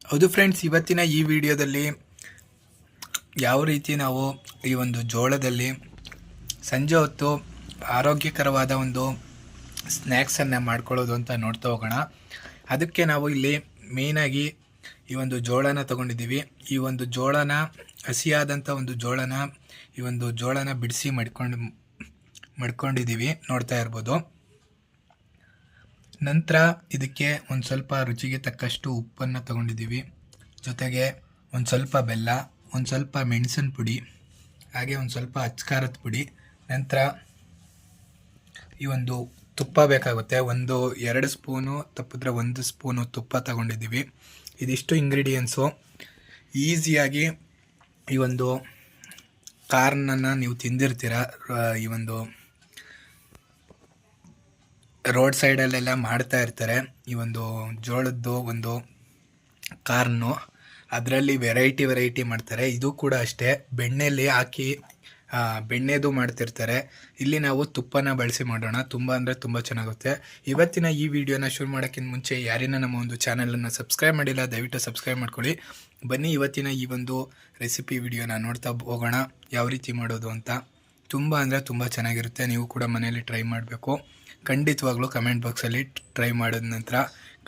ಹೌದು ಫ್ರೆಂಡ್ಸ್, ಇವತ್ತಿನ ಈ ವಿಡಿಯೋದಲ್ಲಿ ಯಾವ ರೀತಿ ನಾವು ಈ ಒಂದು ಜೋಳದಲ್ಲಿ ಸಂಜೆ ಹೊತ್ತು ಆರೋಗ್ಯಕರವಾದ ಒಂದು ಸ್ನ್ಯಾಕ್ಸನ್ನು ಮಾಡ್ಕೊಳ್ಳೋದು ಅಂತ ನೋಡ್ತಾ ಹೋಗೋಣ. ಅದಕ್ಕೆ ನಾವು ಇಲ್ಲಿ ಮೇಯ್ನಾಗಿ ಈ ಒಂದು ಜೋಳನ ತೊಗೊಂಡಿದ್ದೀವಿ. ಈ ಒಂದು ಜೋಳನ ಹಸಿಯಾದಂಥ ಒಂದು ಜೋಳನ ಬಿಡಿಸಿ ಮಡ್ಕೊಂಡಿದ್ದೀವಿ, ನೋಡ್ತಾ ಇರ್ಬೋದು. ನಂತರ ಇದಕ್ಕೆ ಒಂದು ಸ್ವಲ್ಪ ರುಚಿಗೆ ತಕ್ಕಷ್ಟು ಉಪ್ಪನ್ನು ತಗೊಂಡಿದ್ದೀವಿ, ಜೊತೆಗೆ ಒಂದು ಸ್ವಲ್ಪ ಬೆಲ್ಲ, ಒಂದು ಸ್ವಲ್ಪ ಮೆಣಸಿನ ಪುಡಿ, ಹಾಗೆ ಒಂದು ಸ್ವಲ್ಪ ಅಚ್ಕಾರದ ಪುಡಿ. ನಂತರ ಈ ಒಂದು ತುಪ್ಪ ಬೇಕಾಗುತ್ತೆ. 2 ಸ್ಪೂನು ತಪ್ಪಿದ್ರೆ 1 ಸ್ಪೂನು ತುಪ್ಪ ತಗೊಂಡಿದ್ದೀವಿ. ಇದಿಷ್ಟು ಇಂಗ್ರೀಡಿಯೆಂಟ್ಸು. ಈಸಿಯಾಗಿ ಈ ಒಂದು ಕಾರ್ನನ್ನು ನೀವು ತಿಂದಿರ್ತೀರ. ಈ ಒಂದು ರೋಡ್ ಸೈಡಲ್ಲೆಲ್ಲ ಮಾಡ್ತಾ ಇರ್ತಾರೆ ಈ ಒಂದು ಜೋಳದ್ದು ಒಂದು ಕಾರ್ನು. ಅದರಲ್ಲಿ ವೆರೈಟಿ ಮಾಡ್ತಾರೆ. ಇದು ಕೂಡ ಅಷ್ಟೇ, ಬೆಣ್ಣೆಯಲ್ಲಿ ಹಾಕಿ ಬೆಣ್ಣೆದು ಮಾಡ್ತಿರ್ತಾರೆ. ಇಲ್ಲಿ ನಾವು ತುಪ್ಪನ ಬಳಸಿ ಮಾಡೋಣ. ತುಂಬ ಅಂದರೆ ತುಂಬ ಚೆನ್ನಾಗುತ್ತೆ. ಇವತ್ತಿನ ಈ ವಿಡಿಯೋನ ಶುರು ಮಾಡೋಕ್ಕಿಂತ ಮುಂಚೆ ಯಾರಿನ ನಮ್ಮ ಒಂದು ಚಾನಲನ್ನು ಸಬ್ಸ್ಕ್ರೈಬ್ ಮಾಡಿಲ್ಲ, ದಯವಿಟ್ಟು ಸಬ್ಸ್ಕ್ರೈಬ್ ಮಾಡ್ಕೊಳ್ಳಿ. ಬನ್ನಿ ಇವತ್ತಿನ ಈ ಒಂದು ರೆಸಿಪಿ ವಿಡಿಯೋನ ನೋಡ್ತಾ ಹೋಗೋಣ, ಯಾವ ರೀತಿ ಮಾಡೋದು ಅಂತ. ತುಂಬ ಅಂದರೆ ತುಂಬ ಚೆನ್ನಾಗಿರುತ್ತೆ. ನೀವು ಕೂಡ ಮನೆಯಲ್ಲಿ ಟ್ರೈ ಮಾಡಬೇಕು. ಖಂಡಿತವಾಗ್ಲೂ ಕಮೆಂಟ್ ಬಾಕ್ಸಲ್ಲಿ ಟ್ರೈ ಮಾಡಿದ ನಂತರ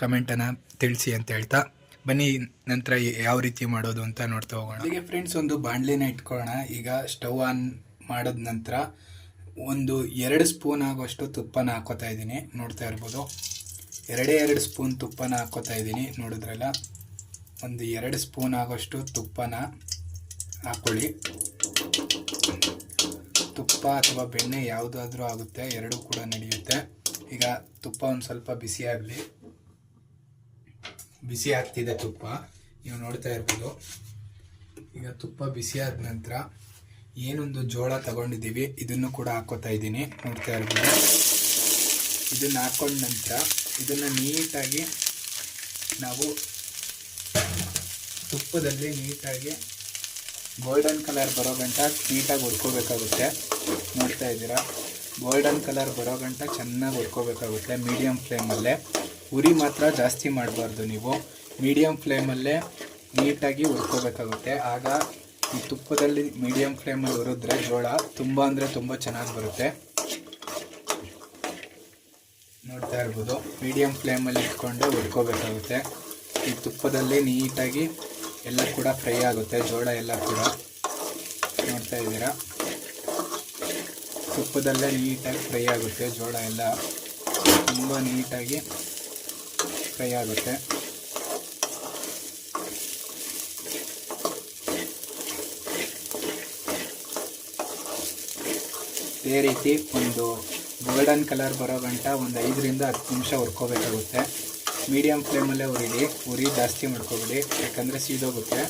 ಕಮೆಂಟನ್ನು ತಿಳಿಸಿ ಅಂತ ಹೇಳ್ತಾ ಬನ್ನಿ ನಂತರ ಯಾವ ರೀತಿ ಮಾಡೋದು ಅಂತ ನೋಡ್ತಾ ಹೋಗೋಣ. ಹೀಗೆ ಫ್ರೆಂಡ್ಸ್, ಒಂದು ಬಾಣಲಿನ ಇಟ್ಕೊಳ್ಳೋಣ. ಈಗ ಸ್ಟವ್ ಆನ್ ಮಾಡಿದ ನಂತರ 2 ಸ್ಪೂನ್ ಆಗುವಷ್ಟು ತುಪ್ಪನ ಹಾಕೋತಾ ಇದ್ದೀನಿ, ನೋಡ್ತಾ ಇರ್ಬೋದು. 2 ಸ್ಪೂನ್ ತುಪ್ಪನ ಹಾಕೋತಾ ಇದ್ದೀನಿ, ನೋಡಿದ್ರಲ್ಲ. 2 ಸ್ಪೂನ್ ಆಗೋಷ್ಟು ತುಪ್ಪನ ಹಾಕೊಳ್ಳಿ. ತುಪ್ಪ ಅಥವಾ ಬೆಣ್ಣೆ ಯಾವುದಾದ್ರೂ ಆಗುತ್ತೆ, ಎರಡೂ ಕೂಡ ನಡೆಯುತ್ತೆ. ಈಗ ತುಪ್ಪ ಒಂದು ಸ್ವಲ್ಪ ಬಿಸಿ ಆಗ್ತಿದೆ ತುಪ್ಪ, ನೀವು ನೋಡ್ತಾ ಇರ್ಬೋದು. ಈಗ ತುಪ್ಪ ಬಿಸಿ ಆದ ನಂತರ ಏನೊಂದು ಜೋಳ ತಗೊಂಡಿದ್ದೀವಿ ಇದನ್ನು ಕೂಡ ಹಾಕೋತಾ ಇದ್ದೀನಿ, ನೋಡ್ತಾ ಇರ್ಬೋದು. ಇದನ್ನು ಹಾಕೊಂಡ ನಂತರ ಇದನ್ನು ನೀಟಾಗಿ ನಾವು ತುಪ್ಪದಲ್ಲಿ ನೀಟಾಗಿ ಗೋಲ್ಡನ್ ಕಲರ್ ಬರೋ ಗಂಟ ನೀಟಾಗಿ ಹುರ್ಕೋಬೇಕಾಗುತ್ತೆ. ನೋಡ್ತಾ ಇದ್ದೀರಾ, ಗೋಲ್ಡನ್ ಕಲರ್ ಬರೋ ಗಂಟ ಚೆನ್ನಾಗಿ ಹುರ್ಕೋಬೇಕಾಗುತ್ತೆ ಮೀಡಿಯಮ್ ಫ್ಲೇಮಲ್ಲೇ. ಉರಿ ಮಾತ್ರ ಜಾಸ್ತಿ ಮಾಡಬಾರ್ದು, ನೀವು ಮೀಡಿಯಮ್ ಫ್ಲೇಮಲ್ಲೇ ನೀಟಾಗಿ ಹುರ್ಕೋಬೇಕಾಗುತ್ತೆ. ಆಗ ಈ ತುಪ್ಪದಲ್ಲಿ ಮೀಡಿಯಮ್ ಫ್ಲೇಮಲ್ಲಿ ಹುರಿದ್ರೆ ಜೋಳ ತುಂಬ ಅಂದರೆ ತುಂಬ ಚೆನ್ನಾಗಿ ಬರುತ್ತೆ. ನೋಡ್ತಾ ಇರ್ಬೋದು, ಮೀಡಿಯಮ್ ಫ್ಲೇಮಲ್ಲಿ ಇಟ್ಕೊಂಡು ಹುರ್ಕೋಬೇಕಾಗುತ್ತೆ. ಈ ತುಪ್ಪದಲ್ಲಿ ನೀಟಾಗಿ ಎಲ್ಲ ಕೂಡ ಫ್ರೈ ಆಗುತ್ತೆ, ಜೋಳ ಎಲ್ಲ ಕೂಡ. ನೋಡ್ತಾ ಇದ್ದೀರಾ, ತುಪ್ಪದಲ್ಲೇ ನೀಟಾಗಿ ಫ್ರೈ ಆಗುತ್ತೆ ಜೋಳ ಎಲ್ಲ, ತುಂಬ ನೀಟಾಗಿ ಫ್ರೈ ಆಗುತ್ತೆ. ಇದೇ ರೀತಿ ಒಂದು ಗೋಲ್ಡನ್ ಕಲರ್ ಬರೋ ಗಂಟ 5 ರಿಂದ 10 ನಿಮಿಷ ಹುರ್ಕೋಬೇಕಾಗುತ್ತೆ. ಮೀಡಿಯಮ್ ಫ್ಲೇಮಲ್ಲೇ ಉರಿ ಜಾಸ್ತಿ ಮಾಡ್ಕೊಬೇಡಿ, ಯಾಕಂದರೆ ಸೀದೋಗುತ್ತೆ.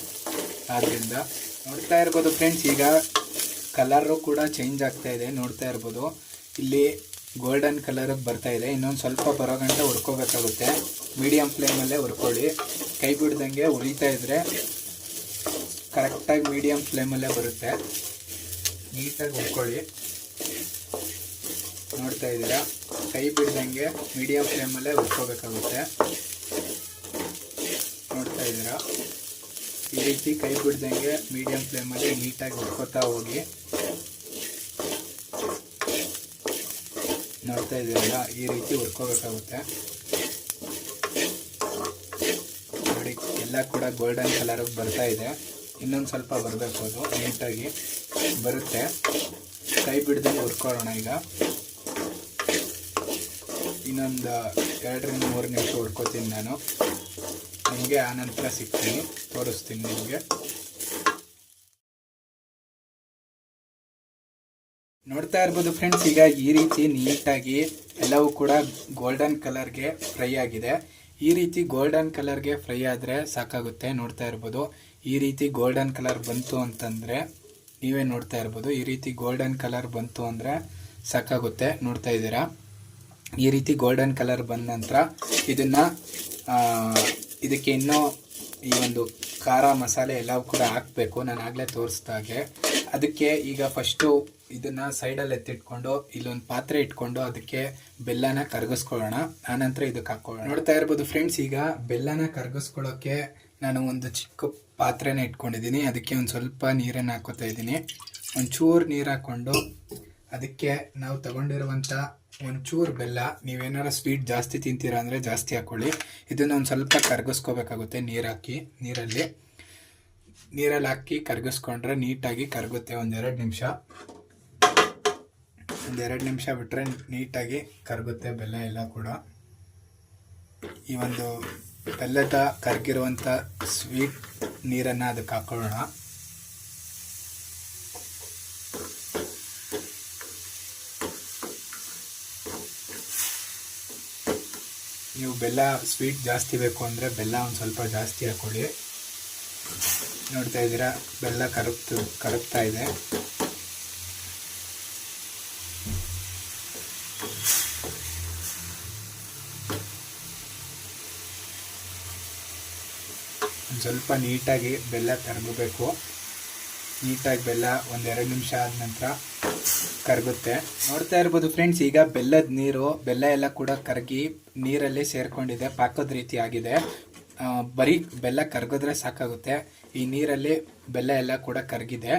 ಆದ್ದರಿಂದ ನೋಡ್ತಾ ಇರ್ಬೋದು ಫ್ರೆಂಡ್ಸ್, ಈಗ ಕಲರು ಕೂಡ ಚೇಂಜ್ ಆಗ್ತಾ ಇದೆ, ನೋಡ್ತಾ ಇರ್ಬೋದು. ಇಲ್ಲಿ ಗೋಲ್ಡನ್ ಕಲರ್ ಬರ್ತಾ ಇದೆ, ಇನ್ನೊಂದು ಸ್ವಲ್ಪ ಬರೋ ಗಂಟ ಹುರ್ಕೋಬೇಕಾಗುತ್ತೆ. ಮೀಡಿಯಮ್ ಫ್ಲೇಮಲ್ಲೇ ಹುರ್ಕೊಳ್ಳಿ, ಕೈ ಬಿಡ್ದಂಗೆ ಉರಿತಾ ಇದ್ದರೆ ಕರೆಕ್ಟಾಗಿ ಮೀಡಿಯಮ್ ಫ್ಲೇಮಲ್ಲೇ ಬರುತ್ತೆ. ನೀಟಾಗಿ ಹುರ್ಕೊಳ್ಳಿ, ನೋಡ್ತಾ ಇದ್ದೀರಾ. ಕೈ ಬಿಡ್ದಂಗೆ ಮೀಡಿಯಮ್ ಫ್ಲೇಮಲ್ಲೇ ಹುರ್ಕೋಬೇಕಾಗುತ್ತೆ, ನೋಡ್ತಾ ಇದ್ದೀರಾ. ಈ ರೀತಿ ಕೈ ಬಿಡ್ದಂಗೆ ಮೀಡಿಯಮ್ ಫ್ಲೇಮಲ್ಲಿ ನೀಟಾಗಿ ಹುರ್ಕೋತಾ ಹೋಗಿ. ನೋಡ್ತಾ ಇದ್ದೀರಲ್ಲ, ಈ ರೀತಿ ಹುರ್ಕೋಬೇಕಾಗುತ್ತೆ. ನೋಡಿ, ಎಲ್ಲ ಕೂಡ ಗೋಲ್ಡನ್ ಕಲರಿಗೆ ಬರ್ತಾ ಇದೆ. ಇನ್ನೊಂದು ಸ್ವಲ್ಪ ಬರಬೇಕು, ಅದು ನೀಟಾಗಿ ಬರುತ್ತೆ. ಕೈ ಬಿಡ್ದಂಗೆ ಹುರ್ಕೊಳ್ಳೋಣ. ಈಗ ಇನ್ನೊಂದು 2 ರಿಂದ 3 ನಿಮಿಷ ಹುರ್ಕೋತೀನಿ ನಾನು. ನಿಮಗೆ ಆನಂತರ ಸಿಗ್ತೀನಿ, ತೋರಿಸ್ತೀನಿ ನಿಮಗೆ. ನೋಡ್ತಾ ಇರ್ಬೋದು ಫ್ರೆಂಡ್ಸ್, ಈಗ ಈ ರೀತಿ ನೀಟಾಗಿ ಎಲ್ಲವೂ ಕೂಡ ಗೋಲ್ಡನ್ ಕಲರ್ಗೆ ಫ್ರೈ ಆಗಿದೆ. ಈ ರೀತಿ ಗೋಲ್ಡನ್ ಕಲರ್ಗೆ ಫ್ರೈ ಆದರೆ ಸಾಕಾಗುತ್ತೆ. ನೋಡ್ತಾ ಇರ್ಬೋದು, ಈ ರೀತಿ ಗೋಲ್ಡನ್ ಕಲರ್ ಬಂತು ಅಂತಂದರೆ ನೀವೇ ನೋಡ್ತಾ ಇರ್ಬೋದು. ಈ ರೀತಿ ಗೋಲ್ಡನ್ ಕಲರ್ ಬಂತು ಅಂದರೆ ಸಾಕಾಗುತ್ತೆ, ನೋಡ್ತಾ ಇದ್ದೀರಾ. ಈ ರೀತಿ ಗೋಲ್ಡನ್ ಕಲರ್ ಬಂದ ನಂತರ ಇದಕ್ಕೆ ಇನ್ನೂ ಈ ಒಂದು ಖಾರ ಮಸಾಲೆ ಎಲ್ಲವೂ ಕೂಡ ಹಾಕಬೇಕು, ನಾನು ಆಗಲೇ ತೋರಿಸ್ದಾಗೆ. ಅದಕ್ಕೆ ಈಗ ಫಸ್ಟು ಇದನ್ನು ಸೈಡಲ್ಲಿ ಎತ್ತಿಟ್ಕೊಂಡು ಇಲ್ಲೊಂದು ಪಾತ್ರೆ ಇಟ್ಕೊಂಡು ಅದಕ್ಕೆ ಬೆಲ್ಲನ ಕರಗಿಸ್ಕೊಳ್ಳೋಣ. ಆನಂತರ ಇದಕ್ಕೆ ಹಾಕ್ಕೊಳ್ಳೋಣ. ನೋಡ್ತಾ ಇರ್ಬೋದು ಫ್ರೆಂಡ್ಸ್, ಈಗ ಬೆಲ್ಲನ ಕರಗಿಸ್ಕೊಳ್ಳೋಕ್ಕೆ ನಾನು ಒಂದು ಚಿಕ್ಕ ಪಾತ್ರೆನ ಇಟ್ಕೊಂಡಿದ್ದೀನಿ. ಅದಕ್ಕೆ ಒಂದು ಸ್ವಲ್ಪ ನೀರನ್ನು ಹಾಕೋತಾ ಇದ್ದೀನಿ. ಒಂಚೂರು ನೀರು ಹಾಕ್ಕೊಂಡು ಅದಕ್ಕೆ ನಾವು ತಗೊಂಡಿರುವಂಥ ಒಂಚೂರು ಬೆಲ್ಲ, ನೀವೇನಾರು ಸ್ವೀಟ್ ಜಾಸ್ತಿ ತಿಂತೀರಾ ಅಂದರೆ ಜಾಸ್ತಿ ಹಾಕ್ಕೊಳ್ಳಿ. ಇದನ್ನು ಒಂದು ಸ್ವಲ್ಪ ಕರಗಿಸ್ಕೋಬೇಕಾಗುತ್ತೆ. ನೀರಲ್ಲಿ ಹಾಕಿ ಕರಗಿಸ್ಕೊಂಡ್ರೆ ನೀಟಾಗಿ ಕರಗುತ್ತೆ. ಒಂದೆರಡು ನಿಮಿಷ ಬಿಟ್ಟರೆ ನೀಟಾಗಿ ಕರಗುತ್ತೆ ಬೆಲ್ಲ ಎಲ್ಲ ಕೂಡ. ಈ ಒಂದು ಬೆಲ್ಲದ ಕರಗಿರುವಂಥ ಸ್ವೀಟ್ ನೀರನ್ನು ಅದಕ್ಕೆ ಹಾಕೊಳ್ಳೋಣ. ನೀವು ಬೆಲ್ಲ ಸ್ವೀಟ್ ಜಾಸ್ತಿ ಬೇಕು ಅಂದರೆ ಬೆಲ್ಲ ಒಂದು ಸ್ವಲ್ಪ ಜಾಸ್ತಿ ಹಾಕ್ಕೊಳ್ಳಿ. ನೋಡ್ತಾ ಇದ್ದೀರಾ, ಬೆಲ್ಲ ಕರಗ್ತಾ ಇದೆ. ಒಂದು ಸ್ವಲ್ಪ ನೀಟಾಗಿ ಬೆಲ್ಲ ಕರಗಬೇಕು. ನೀಟಾಗಿ ಬೆಲ್ಲ ಒಂದೆರಡು ನಿಮಿಷ ಆದ ನಂತರ ಕರಗುತ್ತೆ. ನೋಡ್ತಾ ಇರ್ಬೋದು ಫ್ರೆಂಡ್ಸ್, ಈಗ ಬೆಲ್ಲ ಎಲ್ಲ ಕೂಡ ಕರಗಿ ನೀರಲ್ಲಿ ಸೇರ್ಕೊಂಡಿದೆ. ಪಾಕದ ರೀತಿ ಆಗಿದೆ. ಬರೀ ಬೆಲ್ಲ ಕರಗಿದ್ರೆ ಸಾಕಾಗುತ್ತೆ. ಈ ನೀರಲ್ಲಿ ಬೆಲ್ಲ ಎಲ್ಲ ಕೂಡ ಕರಗಿದೆ.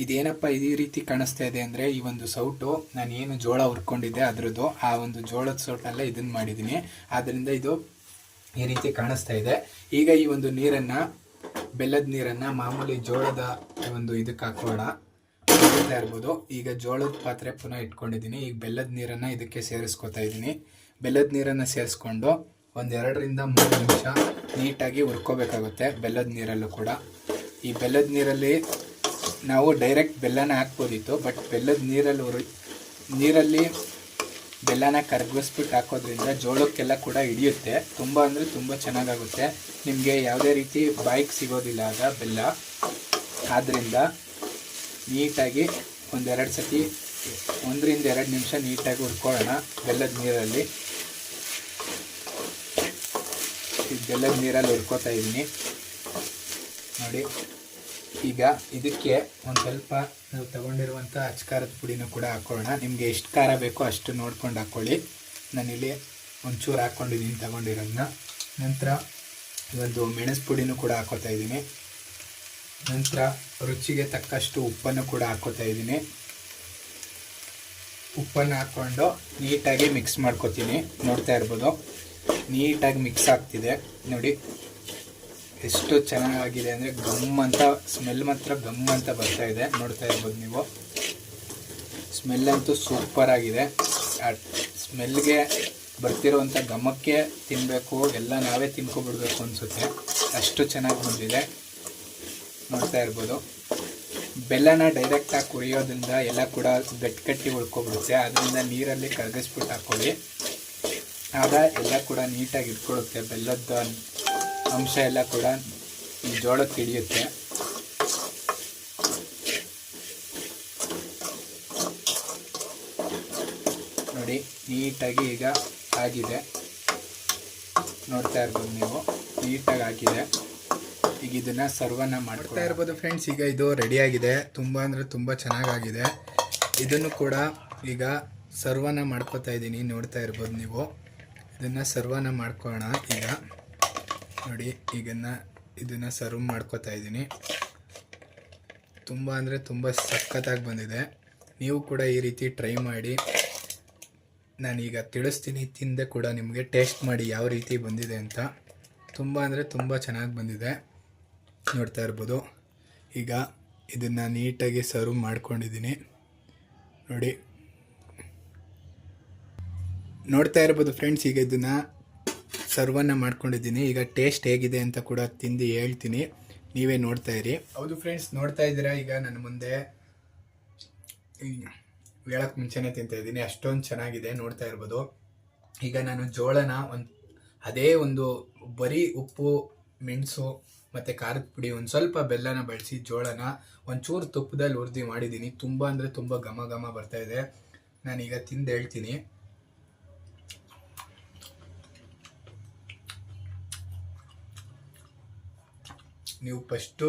ಇದೇನಪ್ಪ ಈ ರೀತಿ ಕಾಣಿಸ್ತಾ ಇದೆ ಅಂದರೆ, ಈ ಒಂದು ಸೌಟು ನಾನು ಏನು ಜೋಳ ಹುರ್ಕೊಂಡಿದ್ದೆ ಅದರದ್ದು, ಆ ಒಂದು ಜೋಳದ ಸೌಟಲ್ಲೇ ಇದನ್ನು ಮಾಡಿದ್ದೀನಿ. ಆದ್ದರಿಂದ ಇದು ಈ ರೀತಿ ಕಾಣಿಸ್ತಾ ಇದೆ. ಈಗ ಈ ಒಂದು ಬೆಲ್ಲದ ನೀರನ್ನು ಮಾಮೂಲಿ ಜೋಳದ ಒಂದು ಇದಕ್ಕೆ ಹಾಕೋಣ. ನೋಡ್ತಾ ಇರ್ಬೋದು, ಈಗ ಜೋಳದ ಪಾತ್ರೆ ಪುನಃ ಇಟ್ಕೊಂಡಿದ್ದೀನಿ. ಈಗ ಬೆಲ್ಲದ ನೀರನ್ನು ಇದಕ್ಕೆ ಸೇರಿಸ್ಕೊತಾ ಇದ್ದೀನಿ. ಬೆಲ್ಲದ ನೀರನ್ನು ಸೇರಿಸ್ಕೊಂಡು ಒಂದು 2 ರಿಂದ 3 ನಿಮಿಷ ನೀಟಾಗಿ ಹುರ್ಕೋಬೇಕಾಗುತ್ತೆ. ಬೆಲ್ಲದ ನೀರಲ್ಲೂ ಕೂಡ ಈ ಬೆಲ್ಲದ ನೀರಲ್ಲಿ ನಾವು ಡೈರೆಕ್ಟ್ ಬೆಲ್ಲನ ಹಾಕ್ಬೋದಿತ್ತು. ಬಟ್ ಬೆಲ್ಲದ ನೀರಲ್ಲಿ ಬೆಲ್ಲನ ಕರಗಿಸ್ಬಿಟ್ಟು ಹಾಕೋದ್ರಿಂದ ಜೋಳಕ್ಕೆಲ್ಲ ಕೂಡ ಹಿಡಿಯುತ್ತೆ. ತುಂಬ ಅಂದರೆ ತುಂಬ ಚೆನ್ನಾಗಾಗುತ್ತೆ. ನಿಮಗೆ ಯಾವುದೇ ರೀತಿ ಬಾಯಿಗೆ ಸಿಗೋದಿಲ್ಲ ಆಗ ಬೆಲ್ಲ. ಆದ್ದರಿಂದ ನೀಟಾಗಿ 1 ರಿಂದ 2 ನಿಮಿಷ ನೀಟಾಗಿ ಹುರ್ಕೊಳ್ಳೋಣ ಬೆಲ್ಲದ ನೀರಲ್ಲಿ. ಬೆಲ್ಲದ ನೀರಲ್ಲಿ ಹುರ್ಕೋತಾ ಇದ್ದೀನಿ ನೋಡಿ. ಈಗ ಇದಕ್ಕೆ ಒಂದು ಸ್ವಲ್ಪ ನಾವು ತಗೊಂಡಿರುವಂಥ ಅಚ್ಕಾರದ ಪುಡಿನೂ ಕೂಡ ಹಾಕ್ಕೊಳ್ಳೋಣ. ನಿಮಗೆ ಎಷ್ಟು ಖಾರ ಬೇಕೋ ಅಷ್ಟು ನೋಡ್ಕೊಂಡು ಹಾಕ್ಕೊಳ್ಳಿ. ನಾನಿಲ್ಲಿ ಒಂಚೂರು ಹಾಕ್ಕೊಂಡಿದ್ದೀನಿ ತಗೊಂಡಿರೋದನ್ನ. ನಂತರ ಒಂದು ಮೆಣಸು ಪುಡಿನೂ ಕೂಡ ಹಾಕ್ಕೋತಾ ಇದ್ದೀನಿ. ನಂತರ ರುಚಿಗೆ ತಕ್ಕಷ್ಟು ಉಪ್ಪನ್ನು ಕೂಡ ಹಾಕ್ಕೋತಾ ಇದ್ದೀನಿ. ಉಪ್ಪನ್ನು ಹಾಕ್ಕೊಂಡು ನೀಟಾಗಿ ಮಿಕ್ಸ್ ಮಾಡ್ಕೊತೀನಿ. ನೋಡ್ತಾ ಇರ್ಬೋದು, ನೀಟಾಗಿ ಮಿಕ್ಸ್ ಆಗ್ತಿದೆ ನೋಡಿ. ಎಷ್ಟು ಚೆನ್ನಾಗಿದೆ ಅಂದರೆ ಗಮ್ ಅಂತ ಸ್ಮೆಲ್ ಮಾತ್ರ ಗಮ್ ಅಂತ ಬರ್ತಾ ಇದೆ. ನೋಡ್ತಾ ಇರ್ಬೋದು ನೀವು, ಸ್ಮೆಲ್ ಅಂತೂ ಸೂಪರ್ ಆಗಿದೆ. ಆ ಸ್ಮೆಲ್ಗೆ ಬರ್ತಿರೋವಂಥ ಘಮಕ್ಕೆ ತಿನ್ನಬೇಕು, ಎಲ್ಲ ನಾವೇ ತಿನ್ಕೊಬಿಡ್ಬೇಕು ಅನಿಸುತ್ತೆ, ಅಷ್ಟು ಚೆನ್ನಾಗಿ ಬಂದಿದೆ. ನೋಡ್ತಾ ಇರ್ಬೋದು, ಬೆಲ್ಲನ ಡೈರೆಕ್ಟಾಗಿ ಕುಡಿಯೋದ್ರಿಂದ ಎಲ್ಲ ಕೂಡ ಗಟ್ಟಿ ಉಳ್ಕೊಬಿಡುತ್ತೆ. ಅದರಿಂದ ನೀರಲ್ಲಿ ಕರಗಿಸ್ಬಿಟ್ಟು ಹಾಕ್ಕೊಳ್ಳಿ. ಆಗ ಎಲ್ಲ ಕೂಡ ನೀಟಾಗಿ ಇಟ್ಕೊಳ್ಳುತ್ತೆ. ಬೆಲ್ಲದ ಅಂಶ ಎಲ್ಲ ಕೂಡ ಈ ಜೋಳಕ್ಕೆ ಹಿಡಿಯುತ್ತೆ. ನೋಡಿ ನೀಟಾಗಿ ಈಗ ಆಗಿದೆ. ನೋಡ್ತಾ ಇರ್ಬೋದು ನೀವು, ನೀಟಾಗಿ ಆಗಿದೆ. ಈಗ ಇದನ್ನು ಸರ್ವನ್ನ ಮಾಡ್ತಾ ಇರ್ಬೋದು ಫ್ರೆಂಡ್ಸ್. ಈಗ ಇದು ರೆಡಿಯಾಗಿದೆ. ತುಂಬ ಅಂದರೆ ತುಂಬ ಚೆನ್ನಾಗಾಗಿದೆ. ಇದನ್ನು ಕೂಡ ಈಗ ಸರ್ವನ್ನ ಮಾಡ್ಕೋತಾ ಇದ್ದೀನಿ. ನೋಡ್ತಾ ಇರ್ಬೋದು ನೀವು, ಇದನ್ನು ಸರ್ವನ್ನ ಮಾಡ್ಕೊಳ್ಳೋಣ. ಈಗ ನೋಡಿ, ಇದನ್ನು ಸರ್ವ್ ಮಾಡ್ಕೋತಾ ಇದ್ದೀನಿ. ತುಂಬ ಅಂದರೆ ತುಂಬ ಸಖತ್ತಾಗಿ ಬಂದಿದೆ. ನೀವು ಕೂಡ ಈ ರೀತಿ ಟ್ರೈ ಮಾಡಿ. ನಾನೀಗ ತಿಳಿಸ್ತೀನಿ, ತಿಂದೆ ಕೂಡ ನಿಮಗೆ ಟೇಸ್ಟ್ ಮಾಡಿ ಯಾವ ರೀತಿ ಬಂದಿದೆ ಅಂತ. ತುಂಬ ಅಂದರೆ ತುಂಬ ಚೆನ್ನಾಗಿ ಬಂದಿದೆ. ನೋಡ್ತಾ ಇರ್ಬೋದು, ಈಗ ಇದನ್ನು ನೀಟಾಗಿ ಸರ್ವ್ ಮಾಡ್ಕೊಂಡಿದ್ದೀನಿ ನೋಡಿ. ನೋಡ್ತಾ ಇರ್ಬೋದು ಫ್ರೆಂಡ್ಸ್, ಈಗ ಇದನ್ನು ಸರ್ವನ್ನ ಮಾಡ್ಕೊಂಡಿದ್ದೀನಿ. ಈಗ ಟೇಸ್ಟ್ ಹೇಗಿದೆ ಅಂತ ಕೂಡ ತಿಂದು ಹೇಳ್ತೀನಿ, ನೀವೇ ನೋಡ್ತಾ ಇರಿ. ಹೌದು ಫ್ರೆಂಡ್ಸ್, ನೋಡ್ತಾ ಇದ್ದೀರಾ, ಈಗ ನನ್ನ ಮುಂದೆ ಹೇಳಕ್ಕೆ ಮುಂಚೆನೇ ತಿಂತಾ ಇದ್ದೀನಿ, ಅಷ್ಟೊಂದು ಚೆನ್ನಾಗಿದೆ. ನೋಡ್ತಾ ಇರ್ಬೋದು, ಈಗ ನಾನು ಜೋಳನ ಅದೇ ಒಂದು ಬರೀ ಉಪ್ಪು, ಮೆಣಸು ಮತ್ತು ಖಾರದ ಪುಡಿ, ಒಂದು ಸ್ವಲ್ಪ ಬೆಲ್ಲನ ಬಳಸಿ ಜೋಳನ ಒಂಚೂರು ತುಪ್ಪದಲ್ಲಿ ಹುರಿದು ಮಾಡಿದ್ದೀನಿ. ತುಂಬ ಅಂದರೆ ತುಂಬ ಘಮ ಘಮ ಬರ್ತಾ ಇದೆ. ನಾನೀಗ ತಿಂದು ಹೇಳ್ತೀನಿ. ನೀವು ಫಸ್ಟು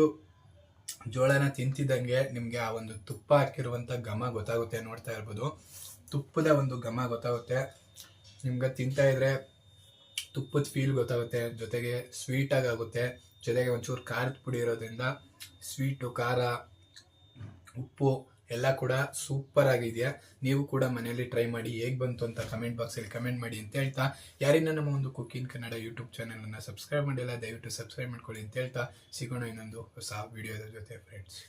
ಜೋಳನ ತಿಂತಿದ್ದಂಗೆ ನಿಮಗೆ ಆ ಒಂದು ತುಪ್ಪ ಹಾಕಿರುವಂಥ ಘಮ ಗೊತ್ತಾಗುತ್ತೆ. ನೋಡ್ತಾ ಇರ್ಬೋದು, ತುಪ್ಪದ ಒಂದು ಘಮ ಗೊತ್ತಾಗುತ್ತೆ ನಿಮ್ಗೆ. ತಿಂತಾ ಇದ್ರೆ ತುಪ್ಪದ ಫೀಲ್ ಗೊತ್ತಾಗುತ್ತೆ, ಜೊತೆಗೆ ಸ್ವೀಟಾಗಿ ಆಗುತ್ತೆ. ಜೊತೆಗೆ ಒಂಚೂರು ಖಾರದ ಪುಡಿ ಇರೋದ್ರಿಂದ ಸ್ವೀಟು, ಖಾರ, ಉಪ್ಪು ಎಲ್ಲ ಕೂಡ ಸೂಪರ್ ಆಗಿದೆಯಾ. ನೀವು ಕೂಡ ಮನೆಯಲ್ಲಿ ಟ್ರೈ ಮಾಡಿ, ಹೇಗೆ ಬಂತು ಅಂತ ಕಮೆಂಟ್ ಬಾಕ್ಸಲ್ಲಿ ಕಮೆಂಟ್ ಮಾಡಿ ಅಂತ ಹೇಳ್ತಾ, ಯಾರಿನ ನಮ್ಮ ಒಂದು ಕುಕಿಂಗ್ ಕನ್ನಡ ಯೂಟ್ಯೂಬ್ ಚಾನಲನ್ನು ಸಬ್ಸ್ಕ್ರೈಬ್ ಮಾಡಿಲ್ಲ ದಯವಿಟ್ಟು ಸಬ್ಸ್ಕ್ರೈಬ್ ಮಾಡ್ಕೊಳ್ಳಿ ಅಂತ ಹೇಳ್ತಾ, ಸಿಗೋಣ ಇನ್ನೊಂದು ಹೊಸ ವಿಡಿಯೋದ ಜೊತೆ ಫ್ರೆಂಡ್ಸ್.